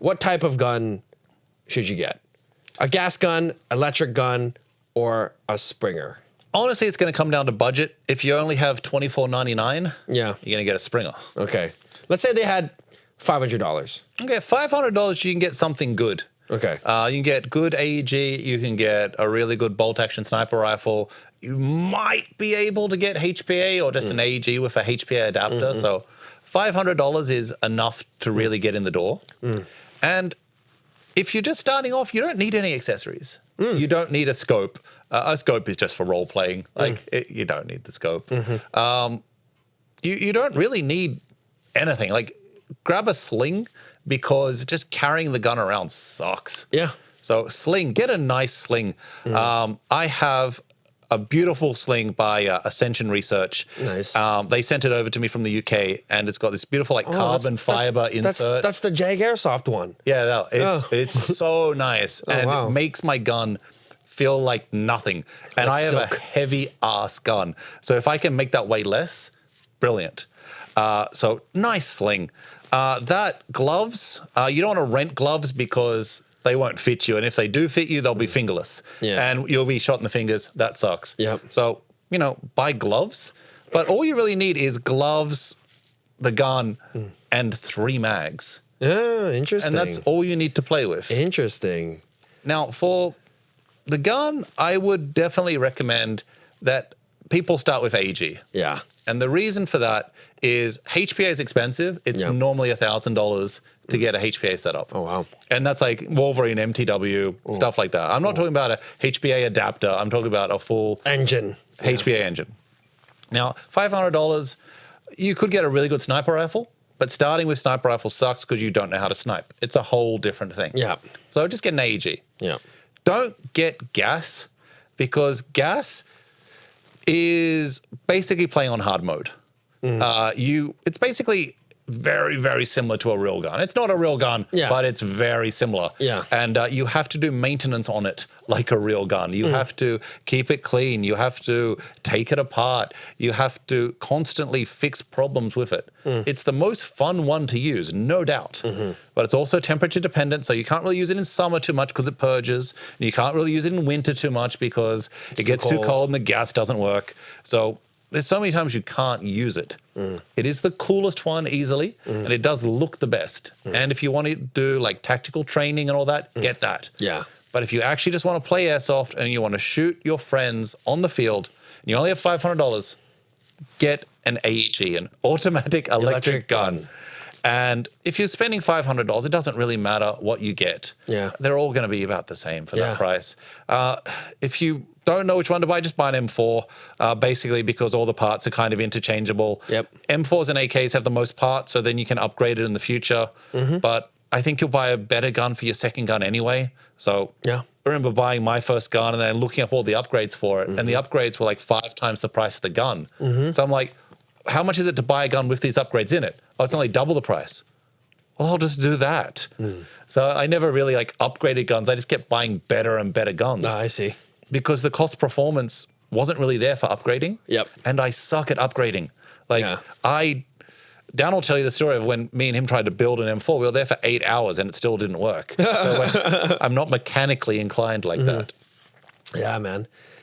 what type of gun should you get? A gas gun, electric gun, or a Springer? Honestly, it's going to come down to budget. If you only have $24.99, Yeah. you're going to get a Springer. Okay. Let's say they had $500. Okay, $500, you can get something good. Okay. You can get good AEG. You can get a really good bolt-action sniper rifle. You might be able to get HPA or just an AEG with a HPA adapter. So $500 is enough to really get in the door. And if you're just starting off, you don't need any accessories. You don't need a scope. A scope is just for role playing. You don't need the scope. You don't really need anything. Like, grab a sling, because just carrying the gun around sucks. Yeah. So sling, get a nice sling. I have a beautiful sling by Ascension Research. Nice. They sent it over to me from the UK, and it's got this beautiful carbon fiber insert. That's the Jag Airsoft one. Yeah, no, it's so nice, and it makes my gun feel like nothing. And Like I have silk. a heavy ass gun, so if I can make that weigh less, brilliant. So nice sling. That gloves, you don't want to rent gloves because they won't fit you. And if they do fit you, they'll be fingerless. Yeah. And you'll be shot in the fingers. That sucks. Yep. So, buy gloves. But all you really need is gloves, the gun, and 3 mags. Yeah, interesting. And that's all you need to play with. Interesting. Now, for the gun, I would definitely recommend that people start with AG. Yeah. And the reason for that is HPA is expensive. It's normally $1,000 to get a HPA setup. Oh, wow. And that's like Wolverine, MTW, stuff like that. I'm not talking about a HPA adapter. I'm talking about a full Engine. HPA engine. Now, $500, you could get a really good sniper rifle, but starting with sniper rifle sucks because you don't know how to snipe. It's a whole different thing. Yeah. So just get an AEG. Yeah. Don't get gas, because gas is basically playing on hard mode. It's basically very, very similar to a real gun. It's not a real gun, but it's very similar. Yeah. And you have to do maintenance on it like a real gun. You have to keep it clean. You have to take it apart. You have to constantly fix problems with it. It's the most fun one to use, no doubt. But it's also temperature dependent, so you can't really use it in summer too much because it purges. And you can't really use it in winter too much because it gets too cold and the gas doesn't work. So there's so many times you can't use it. It is the coolest one easily, and it does look the best. And if you want to do like tactical training and all that, get that. Yeah. But if you actually just want to play Airsoft and you want to shoot your friends on the field, and you only have $500, get an AEG, an automatic electric gun. And if you're spending $500, it doesn't really matter what you get. Yeah. They're all going to be about the same for that price. If you don't know which one to buy, just buy an M4, basically because all the parts are kind of interchangeable. Yep. M4s and AKs have the most parts, so then you can upgrade it in the future. But I think you'll buy a better gun for your second gun anyway. So I remember buying my first gun and then looking up all the upgrades for it. And the upgrades were like 5 times the price of the gun. So I'm like, how much is it to buy a gun with these upgrades in it? Oh, it's only double the price. Well, I'll just do that. So I never really like upgraded guns. I just kept buying better and better guns. I see. Because the cost performance wasn't really there for upgrading. Yep. And I suck at upgrading. Dan will tell you the story of when me and him tried to build an M4. We were there for 8 hours and it still didn't work. So I'm not mechanically inclined like that. Yeah, man.